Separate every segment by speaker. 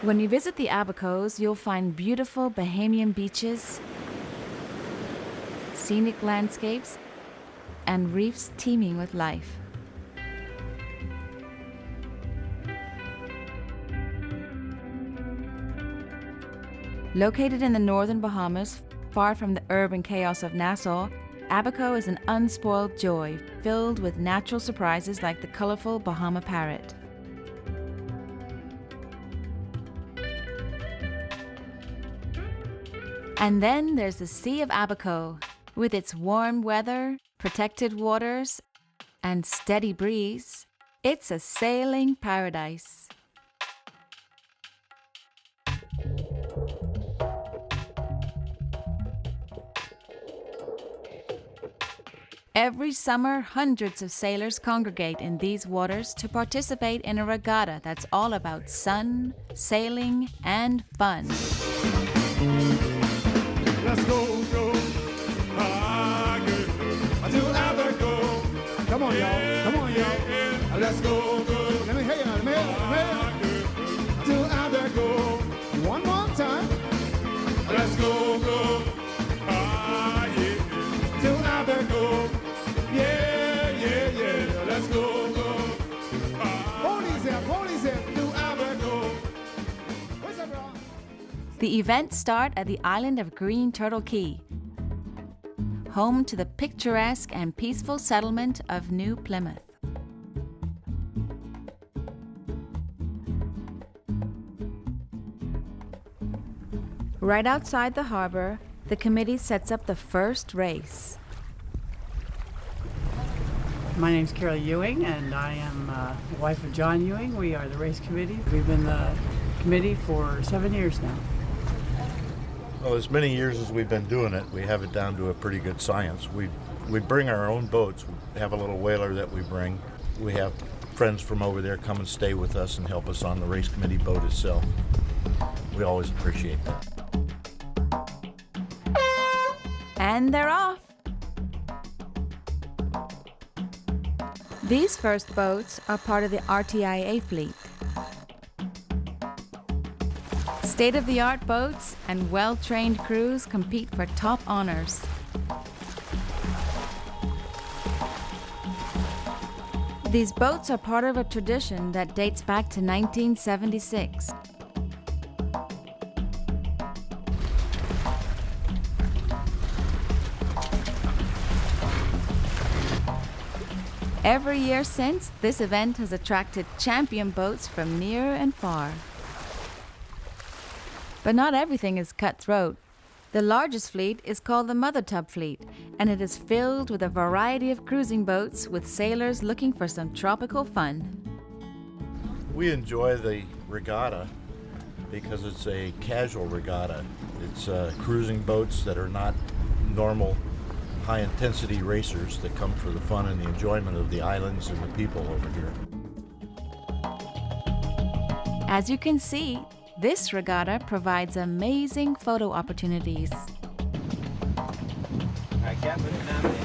Speaker 1: When you visit the Abacos, you'll find beautiful Bahamian beaches, scenic landscapes, and reefs teeming with life. Located in the northern Bahamas, far from the urban chaos of Nassau, Abaco is an unspoiled joy, filled with natural surprises like the colorful Bahama parrot. And then there's the Sea of Abaco, with its warm weather, protected waters, and steady breeze. It's a sailing paradise. Every summer, hundreds of sailors congregate in these waters to participate in a regatta that's all about sun, sailing, and fun.
Speaker 2: Let's go, go, to Abaco. Come on, y'all. Come on, y'all. Let's go, go. Let me hear you. Let me hear you. To Abaco. One more time. Let's go, go. Yeah. To Abaco. Yeah, yeah, yeah. Let's go, go. Police here. To Abaco. What's up, bro?
Speaker 1: The events start at the island of Green Turtle Key, home to the picturesque and peaceful settlement of New Plymouth. Right outside the harbor, the committee sets up the first race.
Speaker 3: My name's Carol Ewing, and I am the wife of John Ewing. We are the race committee. We've been the committee for 7 years now.
Speaker 4: Well, as many years as we've been doing it, we have it down to a pretty good science. We bring our own boats. We have a little whaler that we bring. We have friends from over there come and stay with us and help us on the race committee boat itself. We always appreciate that.
Speaker 1: And they're off! These first boats are part of the RTIA fleet. State-of-the-art boats and well-trained crews compete for top honors. These boats are part of a tradition that dates back to 1976. Every year since, this event has attracted champion boats from near and far. But not everything is cutthroat. The largest fleet is called the Mother Tub Fleet, and it is filled with a variety of cruising boats with sailors looking for some tropical fun.
Speaker 4: We enjoy the regatta because it's a casual regatta. It's cruising boats that are not normal high-intensity racers that come for the fun and the enjoyment of the islands and the people over here.
Speaker 1: As you can see, this regatta provides amazing photo opportunities.
Speaker 5: I can't put it down the line.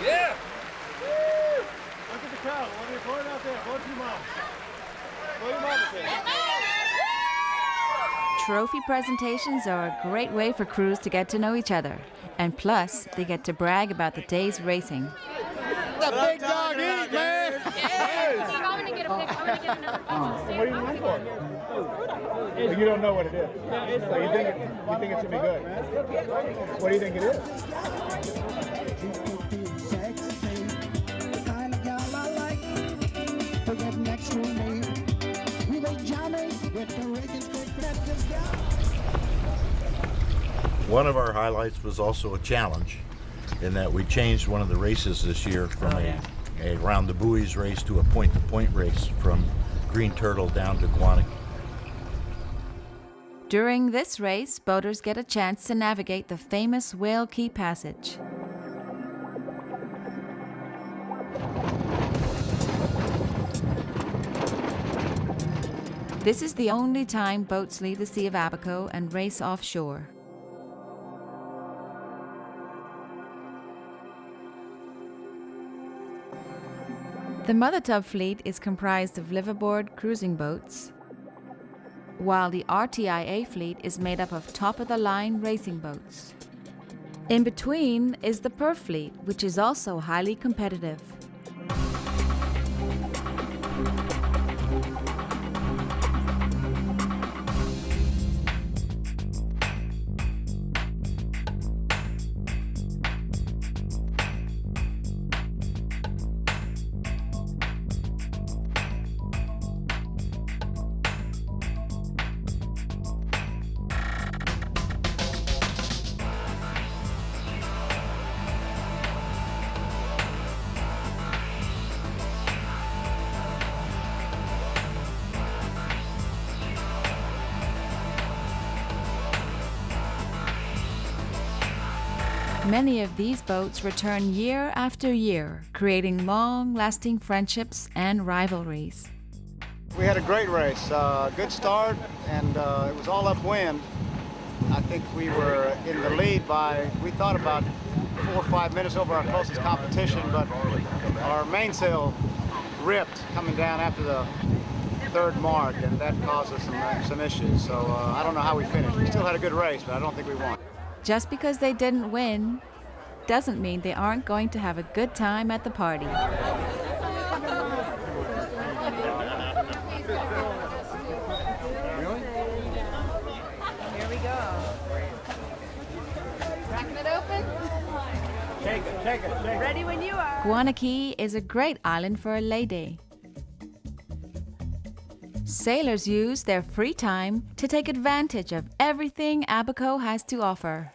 Speaker 5: Yeah! Look at the crowd. Let me pour it out there. Go to your mom. Go to your mom, kid.
Speaker 1: Trophy presentations are a great way for crews to get to know each other. And plus, they get to brag about the day's racing.
Speaker 2: The big dog eat, man!
Speaker 6: I'm going to get a picture. I'm going to get another picture.
Speaker 2: What are you looking for? Well, you don't know what it is. So you think it should be good. What do you think it is?
Speaker 4: One of our highlights was also a challenge in that we changed one of the races this year from a round the buoys race to a point-to-point race from Green Turtle down to Quantico.
Speaker 1: During this race, boaters get a chance to navigate the famous Whale Key Passage. This is the only time boats leave the Sea of Abaco and race offshore. The Mother Tub fleet is comprised of liveaboard cruising boats, while the RTIA fleet is made up of top-of-the-line racing boats. In between is the PERF fleet, which is also highly competitive. Many of these boats return year after year, creating long-lasting friendships and rivalries.
Speaker 7: We had a great race, good start, and it was all upwind. I think we were in the lead by, we thought about 4 or 5 minutes over our closest competition, but our mainsail ripped coming down after the third mark, and that caused us some issues. So I don't know how we finished. We still had a good race, but I don't think we won.
Speaker 1: Just because they didn't win doesn't mean they aren't going to have a good time at the party.
Speaker 6: Here we go. Cracking it open.
Speaker 5: Shake it, shake it, shake it.
Speaker 6: Ready when you are.
Speaker 1: Guanaqui is a great island for a lay day. Sailors use their free time to take advantage of everything Abaco has to offer.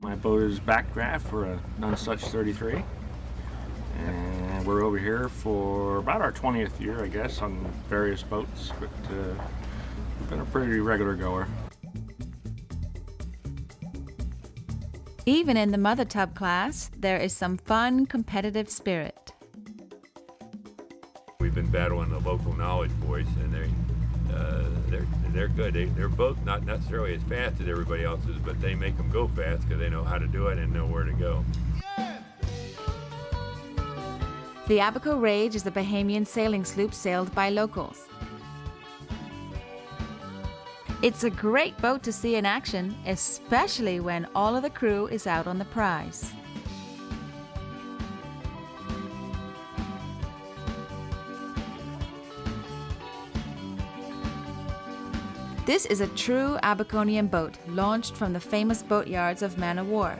Speaker 8: My boat is backdraft for a none such 33, and we're over here for about our 20th year, I guess, on various boats, but we've been a pretty regular goer.
Speaker 1: Even in the Mother Tub class, there is some fun, competitive spirit.
Speaker 9: We've been battling the local knowledge boys, and they're good. They're both not necessarily as fast as everybody else's, but they make them go fast because they know how to do it and know where to go.
Speaker 1: The Abaco Rage is a Bahamian sailing sloop sailed by locals. It's a great boat to see in action, especially when all of the crew is out on the prize. This is a true Abaconian boat, launched from the famous boatyards of Man o' War.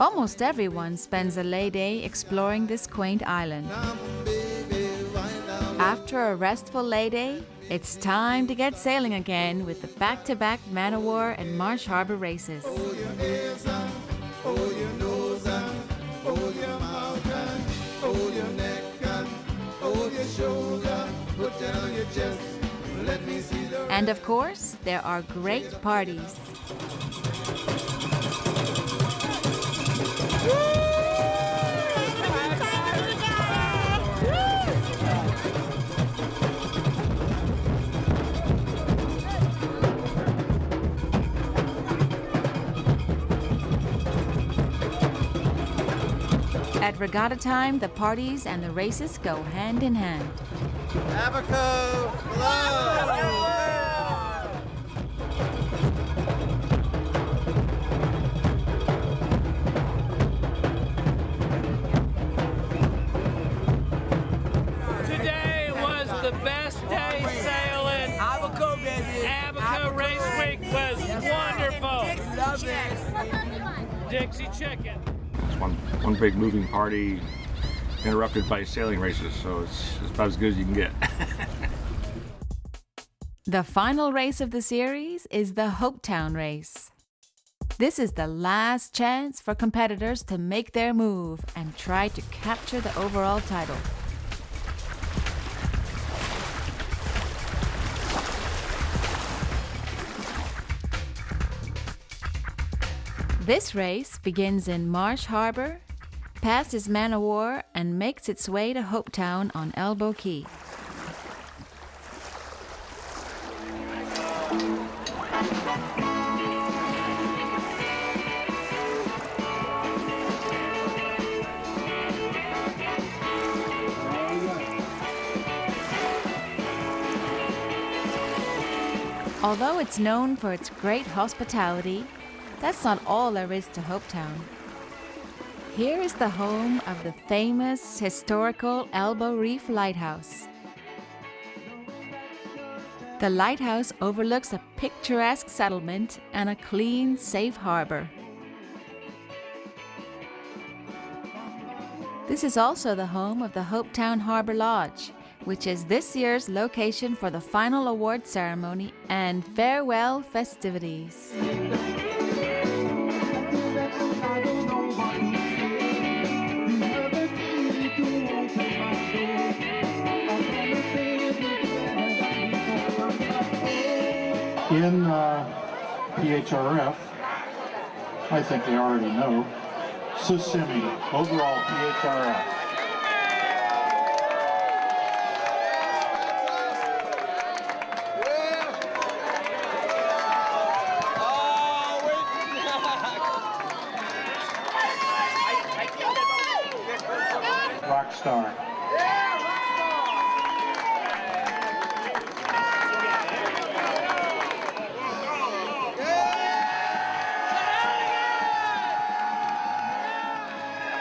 Speaker 1: Almost everyone spends a lay day exploring this quaint island. After a restful lay day, it's time to get sailing again with the back-to-back Man o' War and Marsh Harbor races. And of course, there are great parties. At regatta time, the parties and the races go hand in hand.
Speaker 7: Abaco, hello!
Speaker 10: Today was the best day sailing.
Speaker 11: Abaco, baby.
Speaker 10: Abaco Race Week was wonderful.
Speaker 11: Love it.
Speaker 10: Dixie Chicken.
Speaker 8: one big moving party interrupted by sailing races, so it's about as good as you can get.
Speaker 1: The final race of the series is the Hopetown race. This is the last chance for competitors to make their move and try to capture the overall title. This race begins in Marsh Harbor, passes Man-O-War, and makes its way to Hopetown on Elbow Key. Although it's known for its great hospitality, that's not all there is to Hopetown. Here is the home of the famous historical Elbow Reef Lighthouse. The lighthouse overlooks a picturesque settlement and a clean, safe harbor. This is also the home of the Hopetown Harbor Lodge, which is this year's location for the final award ceremony and farewell festivities.
Speaker 11: In PHRF, I think they already know, Sesame, overall PHRF. Rockstar.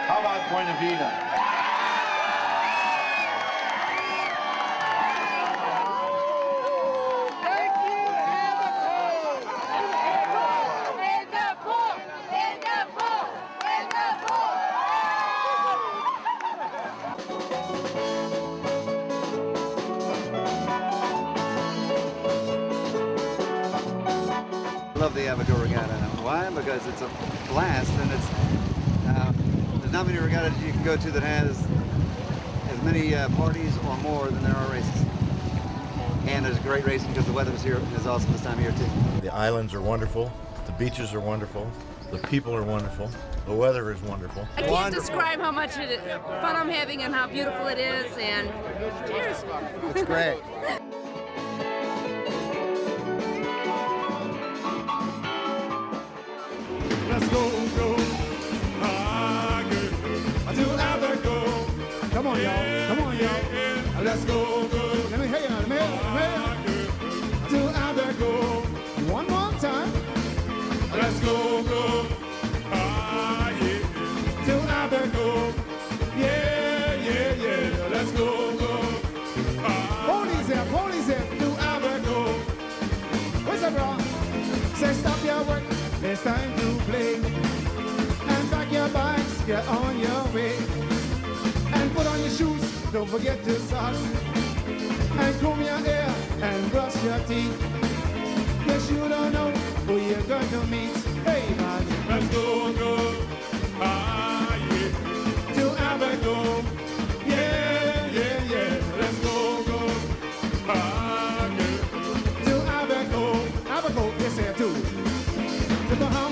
Speaker 11: How about Buena Vida?
Speaker 7: I love the Abaco Regatta. Why? Because it's a blast, and it's there's not many regattas you can go to that has as many parties or more than there are races. And there's great racing because the weather is awesome this time of year too.
Speaker 4: The islands are wonderful, the beaches are wonderful, the people are wonderful, the weather is wonderful.
Speaker 12: I can't describe how much fun I'm having and how beautiful it is, and cheers.
Speaker 7: It's great.
Speaker 2: Let's go, go. To Abaco. Come on, y'all. Come on, y'all. Let's go, go. Let me hear you. Let me hear you. To Abaco. One more time. Let's go, go. Yeah. To Abaco. Yeah, yeah, yeah. Let's go, go. Police here. To Abaco. What's up, bro? Say stop your work. It's time to play. And pack your bags, get on your way. And put on your shoes, don't forget your socks. And comb your hair and brush your teeth. Yes, you don't know who you're going to meet. Hey, man, let's go, go. Yeah. To Abaco. Yeah, yeah, yeah. Let's go, go. Yeah. To Abaco. Abaco is here too. To Bahamas.